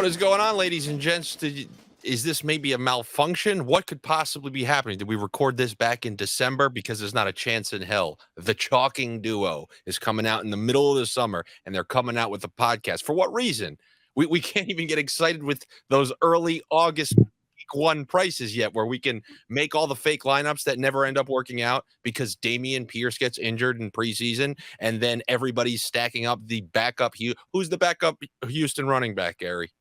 What is going on, ladies and gents? Is this maybe a malfunction? What could possibly be happening? Did we record this back in December? Because there's not a chance in hell. The Chalking Duo is coming out in the middle of the summer, and they're coming out with a podcast. For what reason? We can't even get excited with those early August week one prices yet, where we can make all the fake lineups that never end up working out because Damian Pierce gets injured in preseason, and then everybody's stacking up the backup. Who's the backup Houston running back, Gary?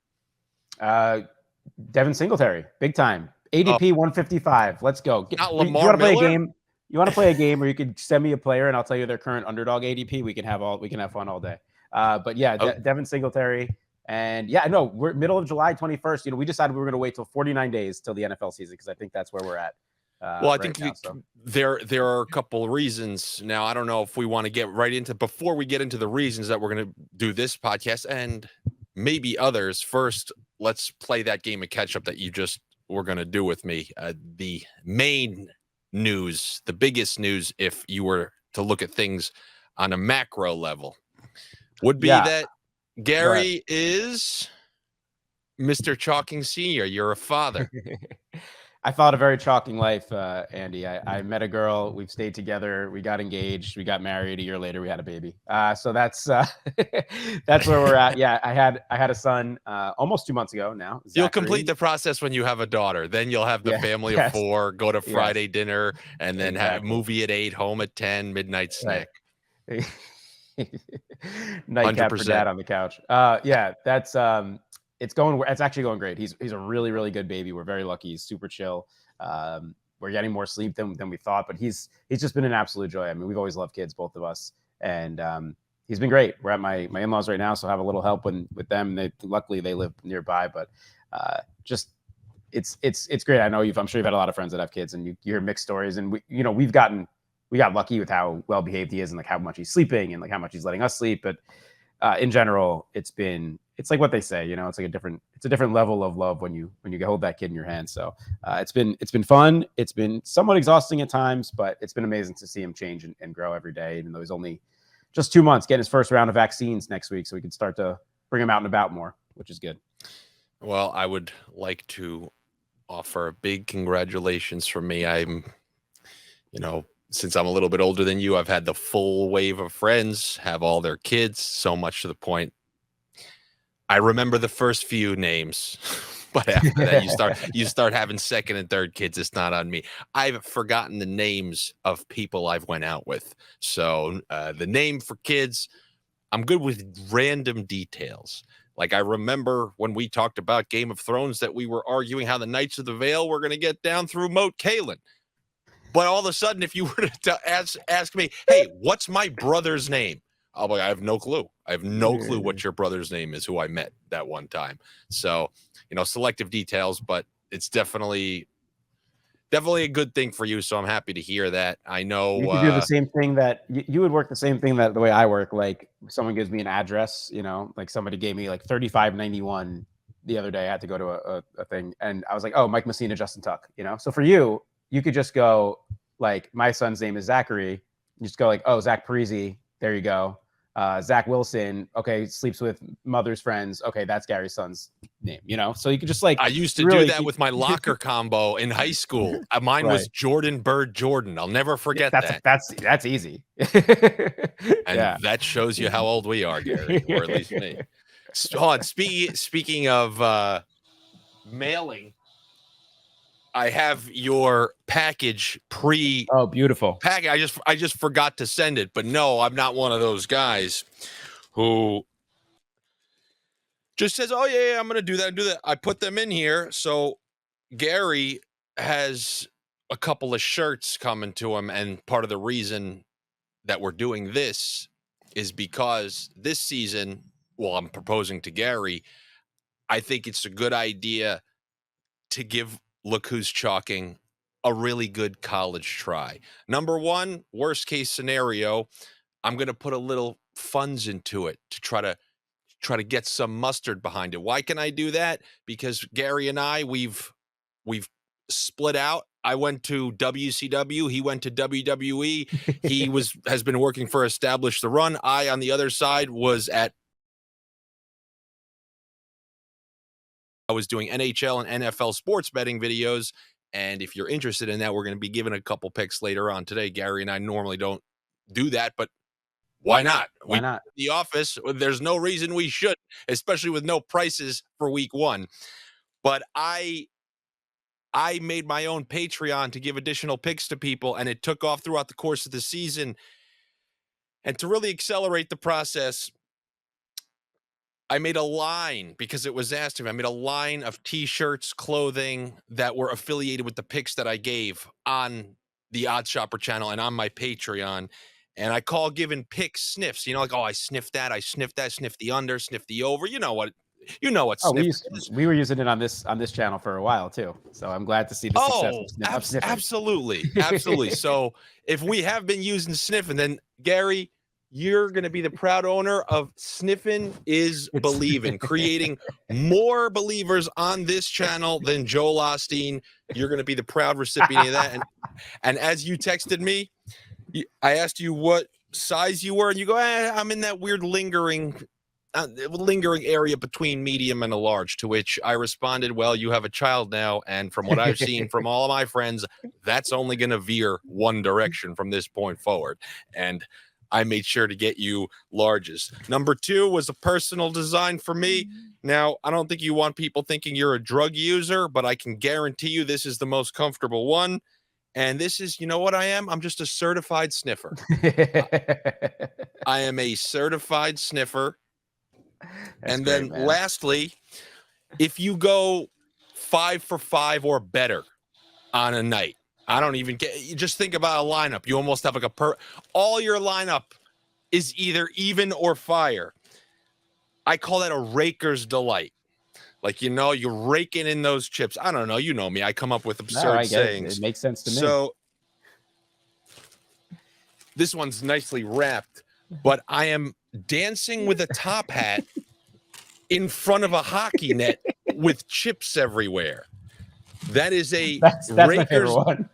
Devin Singletary, big time. ADP 155. Let's go. Not You Lamar want to play a Miller? game? You want to play a game where you could send me a player and I'll tell you their current underdog ADP. We can have fun all day. But yeah, Devin Singletary. And yeah, no, we're middle of July 21st. We decided we were going to wait till 49 days till the NFL season because I think that's where we're at. Well, I think there are a couple of reasons. Now, I don't know if we want to get right into, before we get into the reasons that we're going to do this podcast and maybe others. First, let's play that game of catch up that you just were going to do with me. The main news, the biggest news, if you were to look at things on a macro level, would be that Gary is Mr. Chalking Sr. You're a father. I followed a very chalking life, Andy. I met a girl. We've stayed together. We got engaged. We got married. A year later, we had a baby. So that's that's where we're at. Yeah, I had a son almost 2 months ago now. Zachary. You'll complete the process when you have a daughter. Then you'll have the family of 4, go to Friday dinner, and then have a movie at 8, home at 10, midnight snack. Nightcap for dad on the couch. Yeah, that's it's actually going great. He's a really, really good baby. We're very lucky. He's super chill. We're getting more sleep than we thought, but he's just been an absolute joy. I mean, we've always loved kids, both of us. And he's been great. We're at my in-laws right now, so I have a little help with them. Luckily they live nearby, but just it's great. I know I'm sure you've had a lot of friends that have kids, and you hear mixed stories. And we got lucky with how well behaved he is, and like how much he's sleeping, and like how much he's letting us sleep. But in general, it's like what they say, it's like a different level of love when you hold that kid in your hands. So it's been fun. It's been somewhat exhausting at times, but it's been amazing to see him change and grow every day, even though he's only just 2 months, getting his first round of vaccines next week. So we can start to bring him out and about more, which is good. Well, I would like to offer a big congratulations from me. Since I'm a little bit older than you, I've had the full wave of friends have all their kids, so much to the point I remember the first few names, but after that you start having second and third kids. It's not on me. I've forgotten the names of people I've went out with. So the name for kids, I'm good with random details. Like I remember when we talked about Game of Thrones that we were arguing how the Knights of the Vale were going to get down through Moat Cailin. But all of a sudden, if you were to ask me, hey, what's my brother's name? I'll be like, I have no clue. I have no clue what your brother's name is, who I met that one time. So, selective details, but it's definitely a good thing for you. So I'm happy to hear that. I know you could do the same thing that you would work the same thing that the way I work. Like someone gives me an address, like somebody gave me like 3591 the other day. I had to go to a thing, and I was like, oh, Mike Messina, Justin Tuck, So for you could just go like, my son's name is Zachary. You just go like, oh, Zach Parisi. There you go. Zach Wilson. Okay. Sleeps with mother's friends. Okay. That's Gary's son's name, so you could just like, I used to do that with my locker combo in high school. Mine was Jordan Bird Jordan. I'll never forget that. That's easy. And that shows you how old we are, Gary, or at least me. Speaking of mailing, I have your package Oh, beautiful. I just forgot to send it, but no, I'm not one of those guys who just says, oh yeah, I'm going to do that. I put them in here. So Gary has a couple of shirts coming to him. And part of the reason that we're doing this is because this season, well, I'm proposing to Gary, I think it's a good idea to give Look Who's Chalking a really good college try. Number one, worst case scenario, I'm going to put a little funds into it to try to get some mustard behind it. Why can I do that? Because Gary and I, we've split out. I went to WCW. He went to WWE. He has been working for Establish the Run. I, on the other side, was at I was doing NHL and NFL sports betting videos. And if you're interested in that, we're going to be giving a couple picks later on today. Gary and I normally don't do that, but why not? Why not? The office, there's no reason we should, especially with no prices for week 1. But I made my own Patreon to give additional picks to people, and it took off throughout the course of the season. And to really accelerate the process, I made a line because it was asked of me. I made a line of T-shirts, clothing that were affiliated with the picks that I gave on the Odd Shopper channel and on my Patreon. And I call giving picks sniffs. You know, like, oh, I sniffed that, sniff the under, sniff the over. You know what Oh, sniff is. we were using it on this channel for a while too. So I'm glad to see the success of sniffing. Absolutely. So if we have been using sniffing, then Gary, you're going to be the proud owner of Sniffin' is Believin', creating more believers on this channel than Joel Osteen. You're going to be the proud recipient of that. And as you texted me, I asked you what size you were, and you go, I'm in that weird lingering area between medium and a large, to which I responded, well, you have a child now, and from what I've seen from all of my friends, that's only going to veer one direction from this point forward. And I made sure to get you larges. Number 2 was a personal design for me. Now, I don't think you want people thinking you're a drug user, but I can guarantee you this is the most comfortable one. And this is, you know what I am? I'm just a certified sniffer. I am a certified sniffer. And then lastly, if you go 5 for 5 or better on a night, I don't even get, you just think about a lineup. You almost have like all your lineup is either even or fire. I call that a raker's delight. Like, you know, you're raking in those chips. I don't know. You know me. I come up with absurd sayings. It makes sense to me. So this one's nicely wrapped, but I am dancing with a top hat in front of a hockey net with chips everywhere. That is that's my favorite one.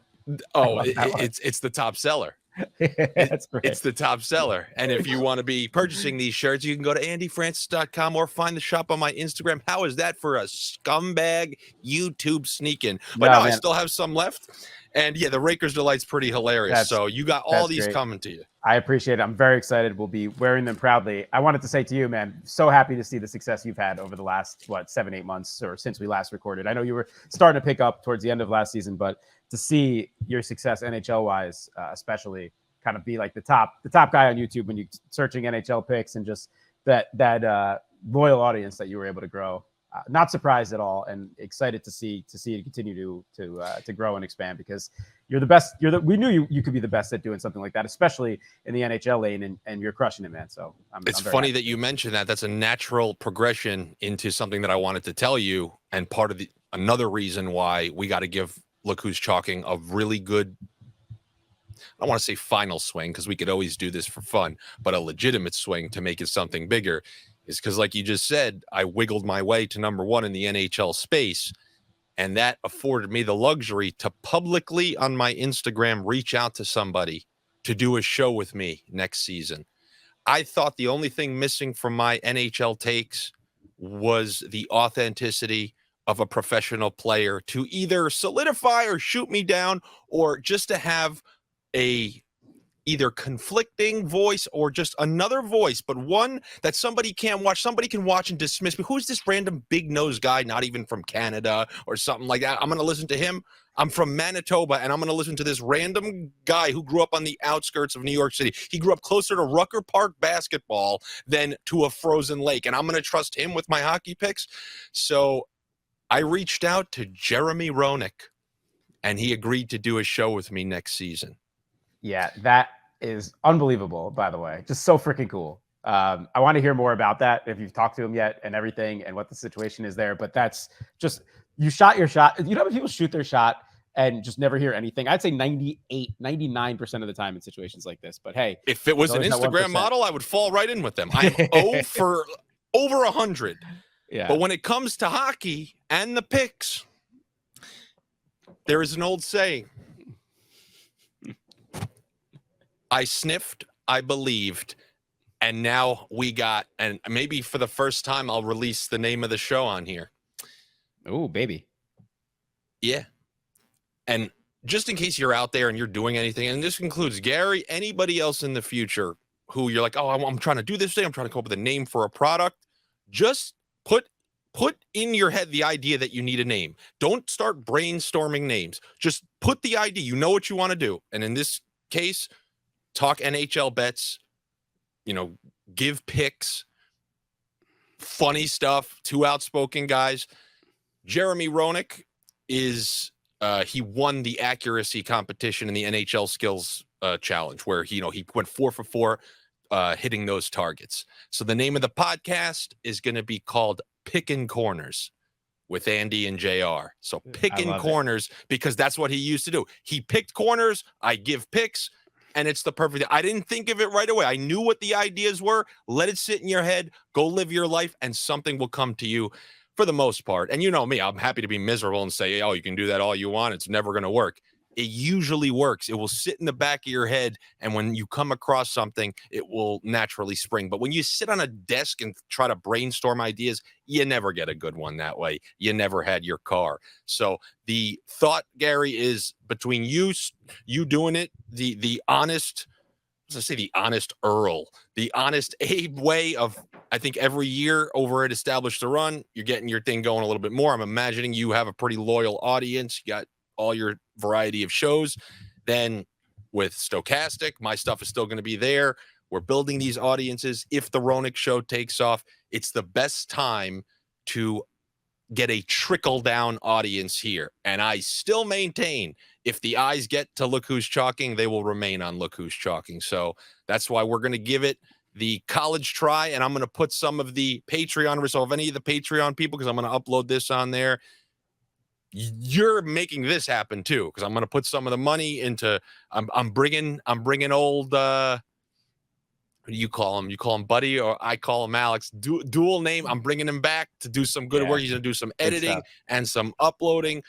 Oh, it's the top seller. That's great. It's the top seller. And if you want to be purchasing these shirts, you can go to andyfrancis.com or find the shop on my Instagram. How is that for a scumbag YouTube sneaking? But I still have some left. And yeah, the Raker's Delight's pretty hilarious. So you got all these coming to you. I appreciate it. I'm very excited. We'll be wearing them proudly. I wanted to say to you, man, so happy to see the success you've had over the last, 7-8 months or since we last recorded. I know you were starting to pick up towards the end of last season, but to see your success NHL wise, especially kind of be like the top guy on YouTube when you're searching NHL picks, and just that loyal audience that you were able to grow. Not surprised at all, and excited to see it continue to grow and expand, because you're the best. We knew you could be the best at doing something like that, especially in the NHL lane, and you're crushing it, man. So it's funny that you mentioned that. That's a natural progression into something that I wanted to tell you, and part of another reason why we got to give Look Who's Chalking a really good, I don't want to say final swing, because we could always do this for fun, but a legitimate swing to make it something bigger, is because, like you just said, I wiggled my way to number 1 in the NHL space, and that afforded me the luxury to publicly on my Instagram reach out to somebody to do a show with me next season. I thought the only thing missing from my NHL takes was the authenticity of a professional player to either solidify or shoot me down, or just to have a either conflicting voice or just another voice, but one that somebody can't watch. Somebody can watch and dismiss me. Who's this random big nose guy, not even from Canada or something like that? I'm going to listen to him. I'm from Manitoba, and I'm going to listen to this random guy who grew up on the outskirts of New York City. He grew up closer to Rucker Park basketball than to a frozen lake, and I'm going to trust him with my hockey picks. So I reached out to Jeremy Roenick, and he agreed to do a show with me next season. Yeah, that is unbelievable, by the way. Just so freaking cool. I want to hear more about that, if you've talked to him yet and everything, and what the situation is there. But that's just, you shot your shot. You know, when people shoot their shot and just never hear anything, I'd say 99% of the time in situations like this. But hey, if it was an Instagram model, I would fall right in with them. I'm 0 for over 100. Yeah. But when it comes to hockey and the picks, there is an old saying: I sniffed, I believed, and now we got, and maybe for the first time, I'll release the name of the show on here. Oh, baby. Yeah. And just in case you're out there and you're doing anything, and this includes Gary, anybody else in the future who you're like, oh, I'm trying to do this thing, I'm trying to come up with a name for a product, just put in your head the idea that you need a name. Don't start brainstorming names. Just put the idea. You know what you want to do. And in this case, talk NHL bets, give picks, funny stuff, two outspoken guys. Jeremy Roenick is he won the accuracy competition in the NHL skills challenge where he went 4 for 4 hitting those targets. So the name of the podcast is going to be called Pickin' Corners with Andy and JR. So Pickin' Corners, because that's what he used to do. He picked corners, I give picks, and it's the perfect. I didn't think of it right away. I knew what the ideas were. Let it sit in your head, go live your life, and something will come to you for the most part. And you know me, I'm happy to be miserable and say, oh, you can do that all you want. It's never going to work. It usually works. It will sit in the back of your head, and when you come across something, it will naturally spring. But when you sit on a desk and try to brainstorm ideas, you never get a good one that way. You never had your car. So the thought, Gary, is between you doing it, the honest, let's say the honest Earl, the honest Abe way of, I think every year over at Established to Run, you're getting your thing going a little bit more. I'm imagining you have a pretty loyal audience. You got all your variety of shows. Then with Stochastic, my stuff is still going to be there. We're building these audiences. If the Roenick show takes off, it's the best time to get a trickle down audience here. And I still maintain if the eyes get to Look Who's Chalking, they will remain on Look Who's Chalking. So that's why we're going to give it the college try. And I'm going to put some of the Patreon. So if any of the Patreon people, because I'm going to upload this on there, you're making this happen too, because I'm going to put some of the money into. I'm bringing old. What do you call him? You call him Buddy, or I call him Alex. Dual name. I'm bringing him back to do some good work. He's going to do some editing and some uploading.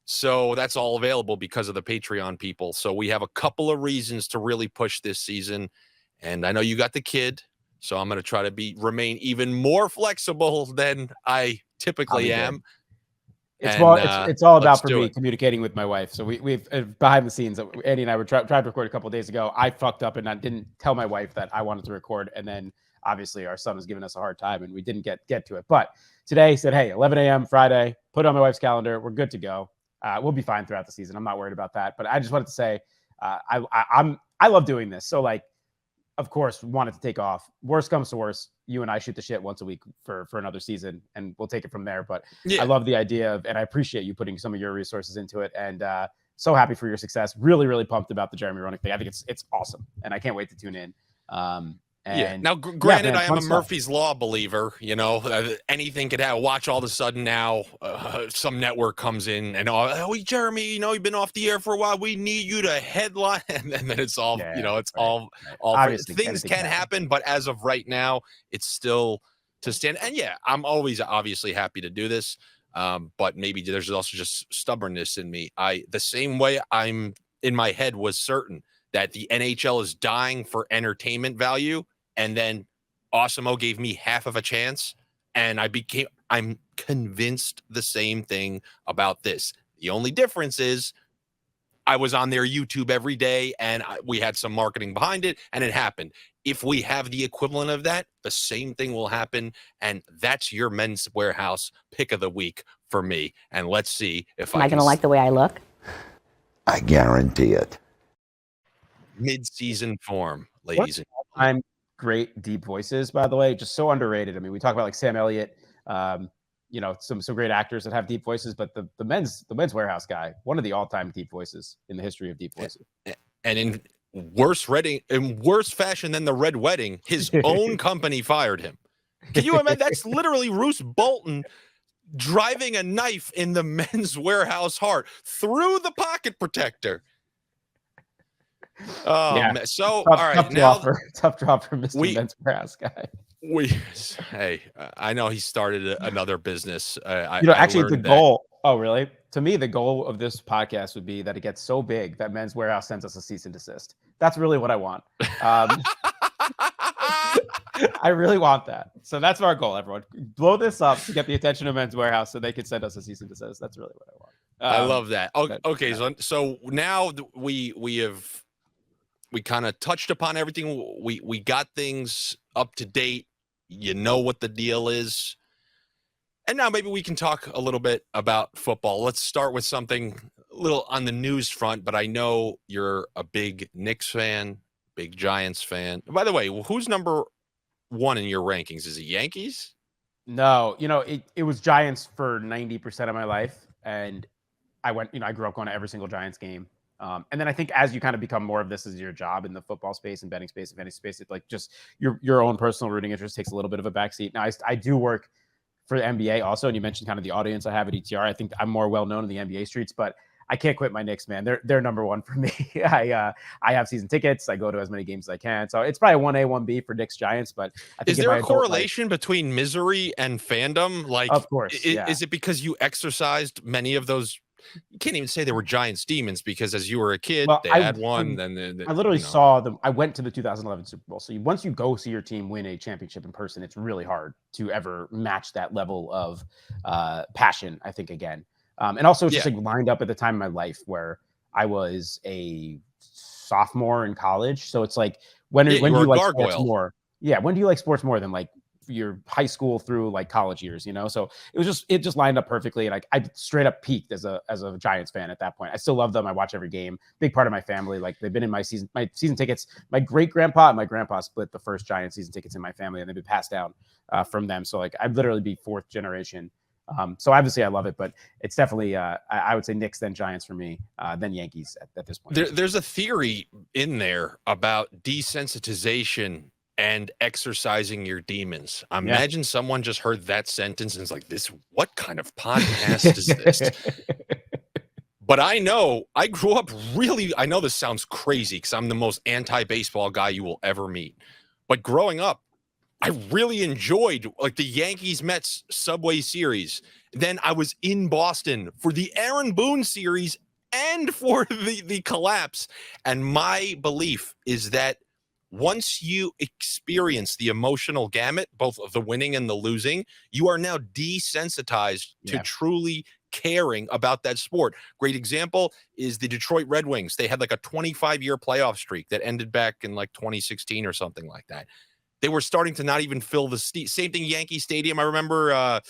So that's all available because of the Patreon people. So we have a couple of reasons to really push this season. And I know you got the kid, so I'm going to try to remain even more flexible than I typically am. It's all about for me communicating with my wife. So we've behind the scenes. Andy and I were tried to record a couple of days ago. I fucked up and I didn't tell my wife that I wanted to record, and then obviously our son was giving us a hard time and we didn't get to it. But today said, hey, 11 a.m. Friday. Put it on my wife's calendar. We're good to go. We'll be fine throughout the season. I'm not worried about that. But I just wanted to say I love doing this. So like, of course, wanted to take off. Worst comes to worst, you and I shoot the shit once a week for another season, and we'll take it from there. But I love the idea of, and I appreciate you putting some of your resources into it. And so happy for your success. Really, really pumped about the Jeremy Roenick thing. I think it's awesome, and I can't wait to tune in. Now, granted, I am a Murphy's Law believer. Anything could happen. Watch all of a sudden now, some network comes in and Jeremy, you've been off the air for a while. We need you to headline, and then it's all, all things can happen. But as of right now, it's still to stand. And I'm always obviously happy to do this. But maybe there's also just stubbornness in me. The same way I'm in my head was certain that the NHL is dying for entertainment value. And then Awesemo gave me half of a chance. And I'm convinced the same thing about this. The only difference is I was on their YouTube every day and we had some marketing behind it and it happened. If we have the equivalent of that, the same thing will happen. And that's your Men's Warehouse pick of the week for me. And let's see if Am I going to like the way I look? I guarantee it. Mid-season form, ladies and gentlemen. Great deep voices, by the way, just so underrated. I mean, we talk about like Sam Elliott, some great actors that have deep voices, but the men's Warehouse guy, one of the all-time deep voices in the history of deep voices. And in worse fashion than the Red Wedding, his own company fired him. Can you imagine? That's literally Roose Bolton driving a knife in the Men's Warehouse heart through the pocket protector. So all right, tough drop for Mr. Men's Warehouse guy. I know he started another business. Actually, the goal. Oh, really? To me, the goal of this podcast would be that it gets so big that Men's Warehouse sends us a cease and desist. That's really what I want. I really want that. So that's our goal, everyone. Blow this up to get the attention of Men's Warehouse so they can send us a cease and desist. That's really what I want. I love that. Okay, yeah. so now we kind of touched upon everything. We got things up to date. You know what the deal is. And now maybe we can talk a little bit about football. Let's start with something a little on the news front, but I know you're a big Knicks fan, big Giants fan. By the way, who's number one in your rankings? Is it Yankees? No, it was Giants for 90% of my life. And I grew up going to every single Giants game. And then I think as you kind of become more of this as your job in the football space and betting space and fantasy space, it's like just your own personal rooting interest takes a little bit of a backseat. Now, I do work for the NBA also, and you mentioned kind of the audience I have at ETR. I think I'm more well known in the NBA streets, but I can't quit my Knicks, man. They're number one for me. I have season tickets. I go to as many games as I can. So it's probably 1A, 1B for Knicks Giants. But I think is there a correlation between misery and fandom? Like, of course, is it because you exercised many of those? You can't even say they were Giants demons because as you were a kid, they had one. I literally saw them. I went to the 2011 Super Bowl. So once you go see your team win a championship in person, it's really hard to ever match that level of passion, I think, again. And also just like lined up at the time in my life where I was a sophomore in college. So it's like, when do you like sports more? Yeah. When do you like sports more than like your high school through like college years, So it just lined up perfectly. And I straight up peaked as a Giants fan at that point. I still love them. I watch every game. Big part of my family. Like they've been in my season tickets. My great grandpa and my grandpa split the first Giants season tickets in my family, and they've been passed down from them. So like I'd literally be fourth generation. So obviously I love it, but it's definitely I would say Knicks, then Giants for me, then Yankees at this point. There's a theory in there about desensitization and exercising your demons. Imagine someone just heard that sentence and is like, what kind of podcast is this? But I know I grew up I know this sounds crazy because I'm the most anti-baseball guy you will ever meet. But growing up, I really enjoyed like the Yankees Mets Subway Series. Then I was in Boston for the Aaron Boone series and for the collapse. And my belief is that once you experience the emotional gamut, both of the winning and the losing, you are now desensitized to truly caring about that sport. Great example is the Detroit Red Wings. They had like a 25-year playoff streak that ended back in like 2016 or something like that. They were starting to not even fill the same thing. Yankee Stadium. I remember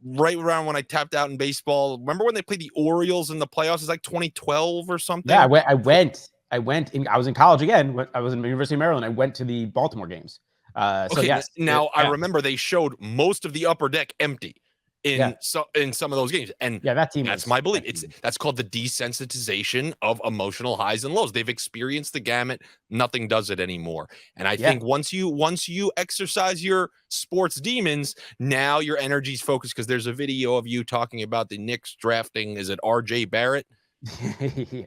right around when I tapped out in baseball. Remember when they played the Orioles in the playoffs? It's like 2012 or something. Yeah, I went. I was in college again. I was in the University of Maryland. I went to the Baltimore games. So yes. Now I remember they showed most of the upper deck empty in some of those games. And that team. That's my belief. That's called the desensitization of emotional highs and lows. They've experienced the gamut. Nothing does it anymore. And I think once you exercise your sports demons, now your energy's focused because there's a video of you talking about the Knicks drafting. Is it R.J. Barrett?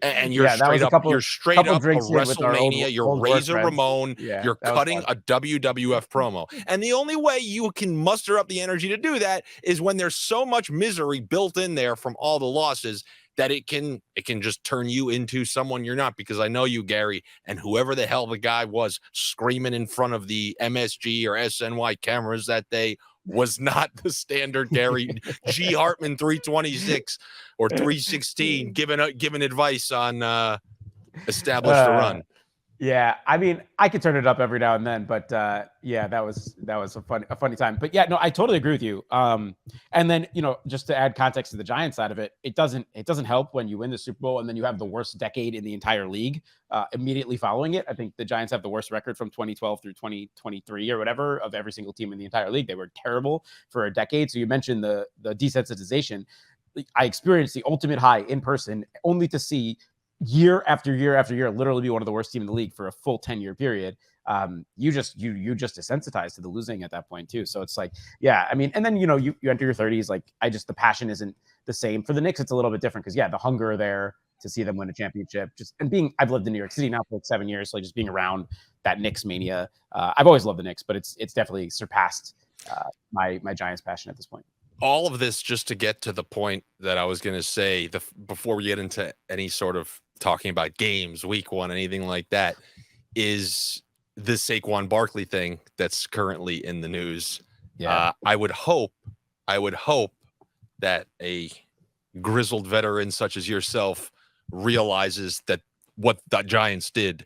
And you're straight up a WrestleMania, you're Razor Ramon, you're cutting a WWF promo. And the only way you can muster up the energy to do that is when there's so much misery built in there from all the losses that it can just turn you into someone you're not. Because I know you, Gary, and whoever the hell the guy was screaming in front of the MSG or SNY cameras that day was not the standard Gary G. Hartman 326 or 316 giving advice on establish the run. Yeah, I mean, I could turn it up every now and then, but that was a funny time. But yeah, no, I totally agree with you. And then just to add context to the Giants side of it, it doesn't help when you win the Super Bowl and then you have the worst decade in the entire league immediately following it. I think the Giants have the worst record from 2012 through 2023 or whatever of every single team in the entire league. They were terrible for a decade. So you mentioned the desensitization. I experienced the ultimate high in person, only to see year after year after year literally be one of the worst team in the league for a full 10-year period. You just desensitized to the losing at that point too. So it's like, I mean, and then you enter your 30s, like the passion isn't the same. For the Knicks, it's a little bit different because the hunger there to see them win a championship. I've lived in New York City now for like 7 years, so just being around that Knicks mania. I've always loved the Knicks, but it's definitely surpassed my Giants passion at this point. All of this just to get to the point that I was going to say before we get into any sort of talking about games, week one, anything like that, is the Saquon Barkley thing that's currently in the news. Yeah. I would hope that a grizzled veteran such as yourself realizes that what the Giants did.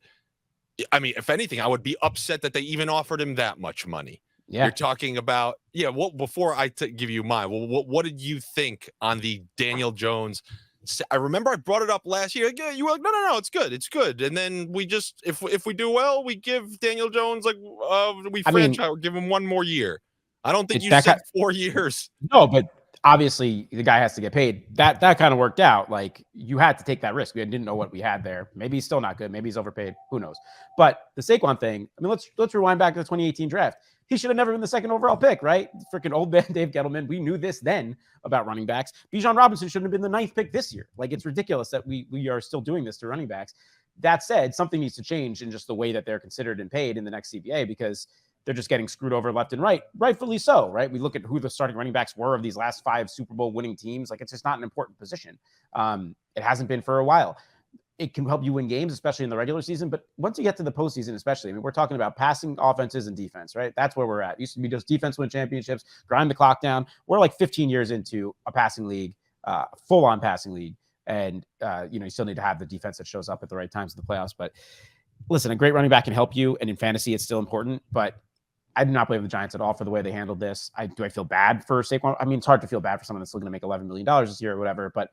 I mean, if anything, I would be upset that they even offered him that much money. Yeah. You're talking about, well, before I give you mine, well, what did you think on the Daniel Jones? I remember I brought it up last year. Yeah, you were like, no, it's good. And then we just, if we do well, we give Daniel Jones give him one more year. I don't think you said 4 years. No, but obviously the guy has to get paid. That kind of worked out. Like, you had to take that risk. We didn't know what we had there. Maybe he's still not good. Maybe he's overpaid. Who knows? But the Saquon thing, I mean, let's rewind back to the 2018 draft. He should have never been the second overall pick, right? Freaking old man Dave Gettleman. We knew this then about running backs. Bijan Robinson shouldn't have been the 9th pick this year. Like, it's ridiculous that we are still doing this to running backs. That said, something needs to change in just the way that they're considered and paid in the next CBA, because they're just getting screwed over left and right, rightfully so, right? We look at who the starting running backs were of these last 5 Super Bowl winning teams. Like, it's just not an important position. It hasn't been for a while. It can help you win games, especially in the regular season. But once you get to the postseason, especially, I mean, we're talking about passing offenses and defense, right? That's where we're at. It used to be just defense win championships, grind the clock down. We're like 15 years into a passing league, full-on passing league. And, you still need to have the defense that shows up at the right times in the playoffs. But listen, a great running back can help you. And in fantasy, it's still important. But I do not blame the Giants at all for the way they handled this. Do I feel bad for Saquon? I mean, it's hard to feel bad for someone that's still going to make $11 million this year or whatever. But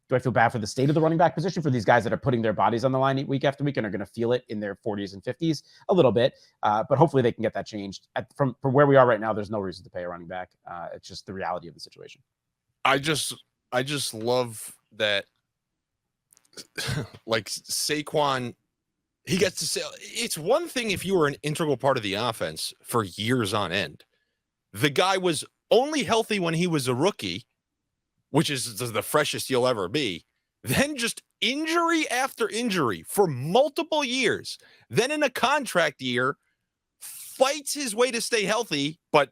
do I feel bad for the state of the running back position, for these guys that are putting their bodies on the line week after week and are going to feel it in their 40s and 50s? A little bit. But hopefully they can get that changed. From where we are right now, there's no reason to pay a running back. It's just the reality of the situation. I just love that, like, Saquon, he gets to say, it's one thing if you were an integral part of the offense for years on end. The guy was only healthy when he was a rookie, which is the freshest you'll ever be. Then just injury after injury for multiple years. Then in a contract year, fights his way to stay healthy, but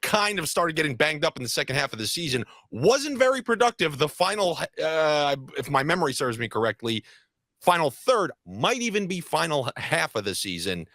kind of started getting banged up in the second half of the season. Wasn't very productive. The final, if my memory serves me correctly, final third, might even be final half of the season.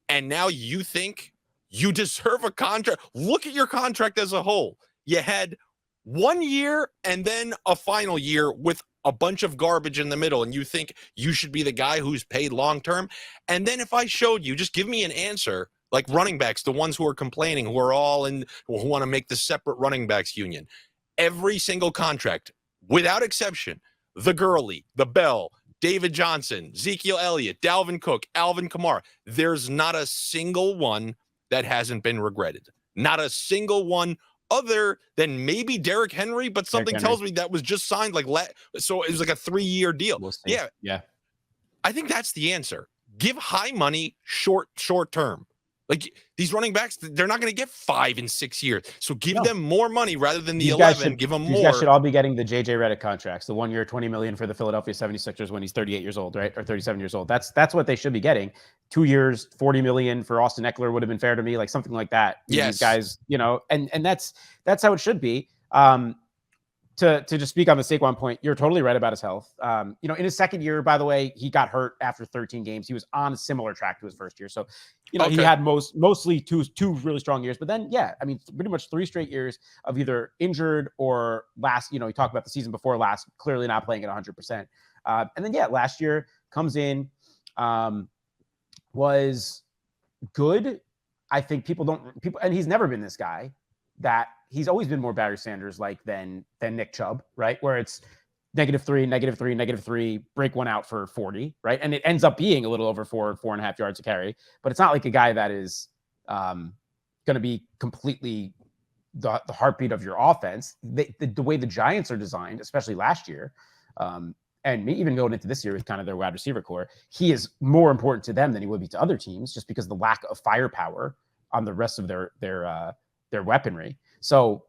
And now you think you deserve a contract. Look at your contract as a whole. You had 1 year and then a final year with a bunch of garbage in the middle, and you think you should be the guy who's paid long-term. And then if I showed you, just give me an answer, like running backs, the ones who are complaining, who are all in, who want to make the separate running backs union. Every single contract, without exception, the Gurley, the Bell, David Johnson, Ezekiel Elliott, Dalvin Cook, Alvin Kamara. There's not a single one that hasn't been regretted. Not a single one other than maybe Derrick Henry, but something tells me that was just signed so it was like a 3-year deal. We'll see. Yeah. I think that's the answer. Give high money, short term. Like, these running backs, they're not going to get 5 and 6 years. So give them more money rather than the 11. Give them more. These guys should all be getting the JJ Redick contracts, the 1 year, $20 million for the Philadelphia 76ers when he's 38 years old, right? Or 37 years old. That's what they should be getting. 2 years, $40 million for Austin Eckler would have been fair to me, like something like that. Yes. These guys, and that's how it should be. To just speak on the Saquon point, you're totally right about his health. In his second year, by the way, he got hurt after 13 games. He was on a similar track to his first year. So, he had mostly two really strong years. But then, pretty much 3 straight years of either injured or last, he talked about the season before last, clearly not playing at 100%. And then, last year comes in, was good. I think people, and he's never been this guy that he's always been more Barry Sanders like than Nick Chubb, right? Where it's -3, -3, -3, break one out for 40, right? And it ends up being a little over 4.5 yards a carry, but it's not like a guy that is going to be completely the heartbeat of your offense. The way the Giants are designed, especially last year, and even going into this year with kind of their wide receiver core, he is more important to them than he would be to other teams, just because of the lack of firepower on the rest of their weaponry. So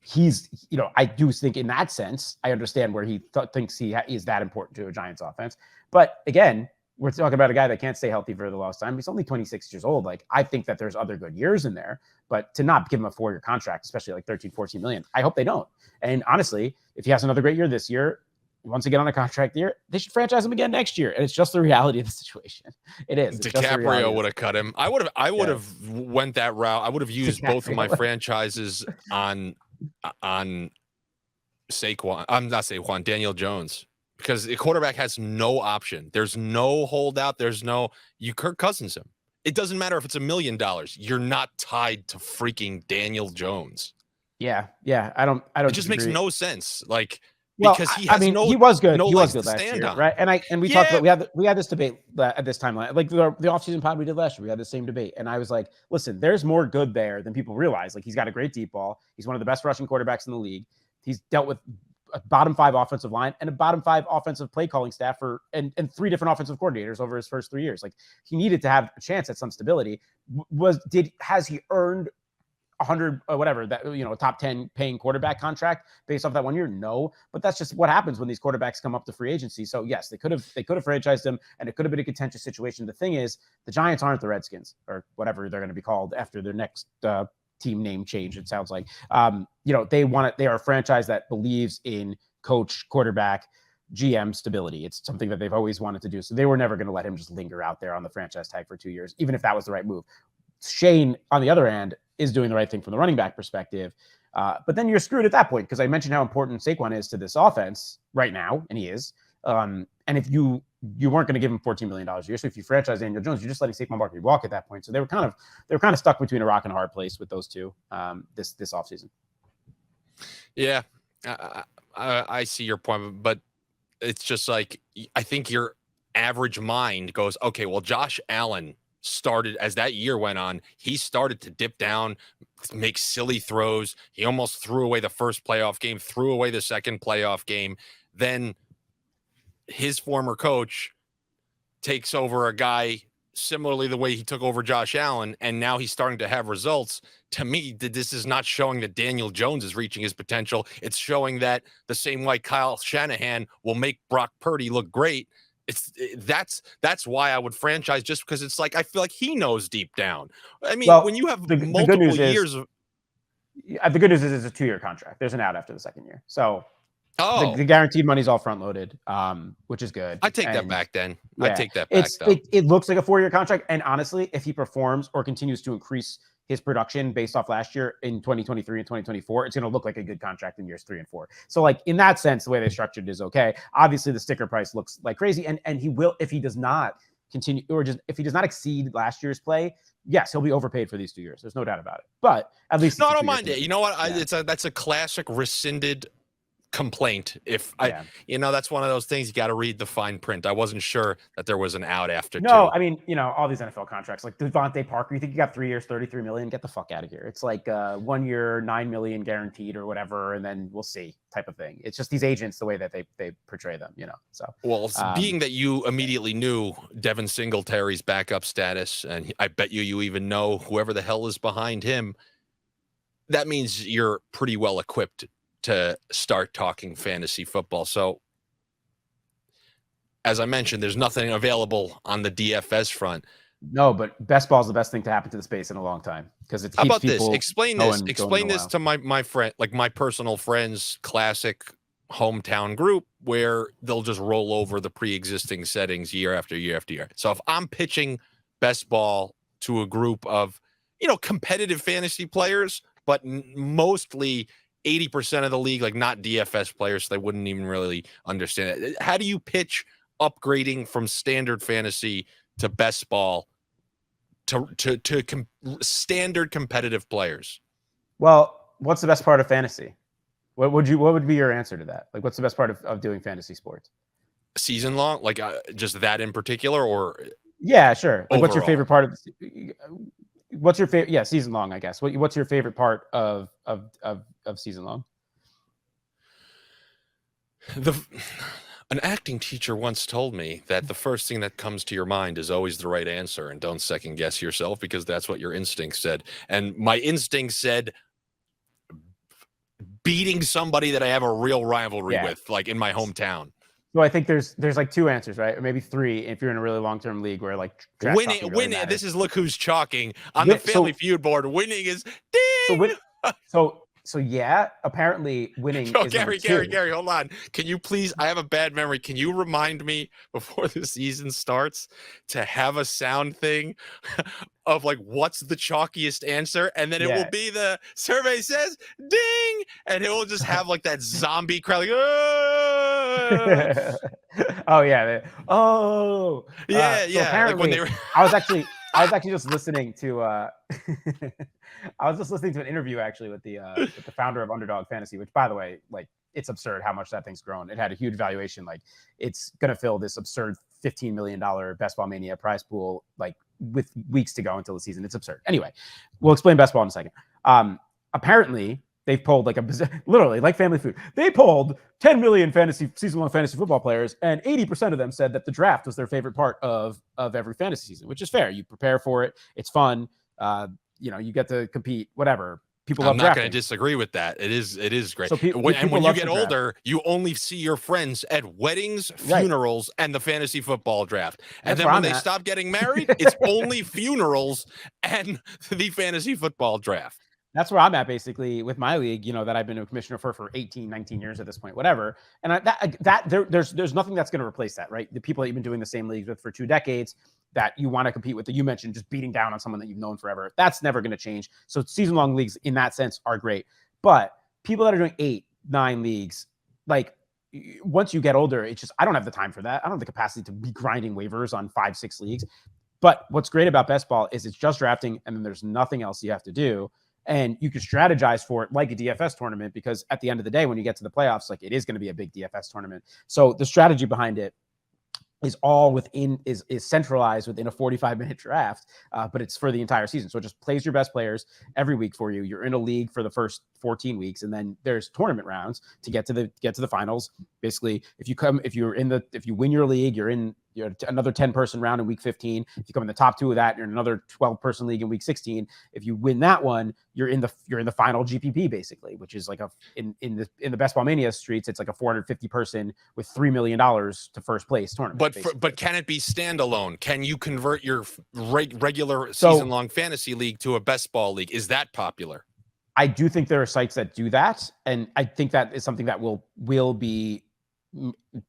he's, I do think in that sense, I understand where he thinks he is that important to a Giants offense. But again, we're talking about a guy that can't stay healthy for the last time. He's only 26 years old. Like, I think that there's other good years in there, but to not give him a 4-year contract, especially like 13, 14 million, I hope they don't. And honestly, if he has another great year this year, once again on a contract year, they should franchise him again next year. And it's just the reality of the situation. It is. DiCaprio would have cut him. I would have went that route. I would have used both of my franchises on Saquon. I'm not Saquon, Daniel Jones. Because the quarterback has no option. There's no holdout. You Kirk Cousins him. It doesn't matter if it's $1 million. You're not tied to freaking Daniel Jones. Yeah. I don't. It just makes no sense. Like, well, because he was good. No he was good last year, on. right? And we talked about we had this debate at this time, like the offseason pod we did last year. We had the same debate, and I was like, listen, there's more good there than people realize. Like, he's got a great deep ball. He's one of the best rushing quarterbacks in the league. He's dealt with a bottom 5 offensive line and a bottom 5 offensive play calling staff and 3 different offensive coordinators over his first 3 years. Like, he needed to have a chance at some stability. Has he earned 100 or whatever that, a top 10 paying quarterback contract based off that 1 year? No, but that's just what happens when these quarterbacks come up to free agency. So yes, they could have franchised him, and it could have been a contentious situation. The thing is, the Giants aren't the Redskins or whatever they're going to be called after their next team name change. It sounds like, they are a franchise that believes in coach, quarterback, GM stability. It's something that they've always wanted to do. So they were never going to let him just linger out there on the franchise tag for 2 years, even if that was the right move. Shane, on the other hand, is doing the right thing from the running back perspective. But then you're screwed at that point, because I mentioned how important Saquon is to this offense right now, and he is. And if you weren't going to give him $14 million a year, so if you franchise Daniel Jones, you're just letting Saquon Barkley walk at that point. So they were kind of stuck between a rock and a hard place with those two this offseason. Yeah, I see your point, but it's just like, I think your average mind goes, okay, well, Josh Allen started, as that year went on, he started to dip down, make silly throws. He almost threw away the first playoff game, threw away the second playoff game. Then his former coach takes over a guy similarly the way he took over Josh Allen, and now he's starting to have results. To me, this is not showing that Daniel Jones is reaching his potential. It's showing that the same way Kyle Shanahan will make Brock Purdy look great. That's why I would franchise, just because it's like, I feel like he knows deep down. I mean, when you have multiple years of... The good news is it's a 2-year contract. There's an out after the second year. So the guaranteed money's all front loaded, which is good. I take that back then. Yeah, I take that back, it looks like a 4-year contract. And honestly, if he performs or continues to increase his production based off last year in 2023 and 2024, it's going to look like a good contract in years 3 and 4. So, like, in that sense, the way they structured it is okay. Obviously, the sticker price looks like crazy, and he will, if he does not continue, or just if he does not exceed last year's play, yes, he'll be overpaid for these 2 years. There's no doubt about it. But at least, I don't mind it. You know what? Yeah. That's a classic rescinded complaint. That's one of those things, you got to read the fine print. I wasn't sure that there was an out after. No, I mean, all these NFL contracts, like Devontae Parker, you think you got 3 years, $33 million? Get the fuck out of here. It's like 1 year, $9 million guaranteed or whatever, and then we'll see type of thing. It's just these agents, the way that they portray them, So, well, being that you immediately knew Devin Singletary's backup status, and I bet you even know whoever the hell is behind him, that means you're pretty well equipped to start talking fantasy football. So, as I mentioned, there's nothing available on the DFS front. No, but best ball is the best thing to happen to the space in a long time, because it keeps How about people this? Explain this to my friend, like my personal friends' classic hometown group, where they'll just roll over the pre-existing settings year after year after year. So if I'm pitching best ball to a group of, competitive fantasy players, but mostly 80% of the league, like not DFS players, so they wouldn't even really understand it. How do you pitch upgrading from standard fantasy to best ball to standard competitive players? Well, what's the best part of fantasy? What would be your answer to that? Like, what's the best part of doing fantasy sports? Season long, like just that in particular, or yeah, sure. Like, overall? What's your favorite part of? What's your favorite? Yeah, season long, I guess. What's your favorite part of season long? An acting teacher once told me that the first thing that comes to your mind is always the right answer, and don't second guess yourself, because that's what your instinct said. And my instinct said beating somebody that I have a real rivalry with, like in my hometown. So I think there's like 2 answers, right? Or maybe 3 if you're in a really long-term league where like winning. This is look who's chalking on the Family Feud board. Winning is ding. So So yeah, apparently winning Yo, is number two. Gary, hold on. Can you please? I have a bad memory. Can you remind me before the season starts to have a sound thing of like what's the chalkiest answer, and then it will Yeah. be the survey says ding, and it will just have like that zombie crowd like, "Ah!" Oh yeah. So Yeah. Like when apparently they were. I was actually just listening to I was just listening to an interview actually with the founder of Underdog Fantasy, which by the way, like it's absurd how much that thing's grown. It had a huge valuation. Like it's gonna fill this absurd $15 million Best Ball Mania prize pool, like with weeks to go until the season. It's absurd. Anyway, we'll explain best ball in a second. Apparently they've polled like literally like Family Food. They polled 10 million season-long fantasy football players, and 80% of them said that the draft was their favorite part of every fantasy season, which is fair. You prepare for it. It's fun. You get to compete, whatever. People love I'm not going to disagree with that. It is great. So and when you get older, you only see your friends at weddings, funerals, and the fantasy football draft. And then when they stop getting married, it's only funerals and the fantasy football draft. That's where I'm at basically with my league, that I've been a commissioner for 18, 19 years at this point, whatever. And there's nothing that's going to replace that, right? The people that you've been doing the same leagues with for 2 decades that you want to compete with, that you mentioned, just beating down on someone that you've known forever. That's never going to change. So season-long leagues in that sense are great. But people that are doing 8, 9 leagues, like once you get older, it's just, I don't have the time for that. I don't have the capacity to be grinding waivers on 5, 6 leagues. But what's great about best ball is it's just drafting, and then there's nothing else you have to do. And you can strategize for it like a DFS tournament, because at the end of the day, when you get to the playoffs, like it is going to be a big DFS tournament. So the strategy behind it is all is centralized within a 45-minute draft, but it's for the entire season. So it just plays your best players every week for you. You're in a league for the first 14 weeks, and then there's tournament rounds to get to the finals. Basically, if you win your league, you're in another 10-person round in week 15. If you come in the top 2 of that, you're in another 12-person league in week 16. If you win that one, you're in the final GPP basically, which is like in the Best Ball Mania streets, it's like a 450-person with $3 million to first place tournament. But can it be standalone? Can you convert your regular season-long fantasy league to a best ball league? Is that popular? I do think there are sites that do that, and I think that is something that will be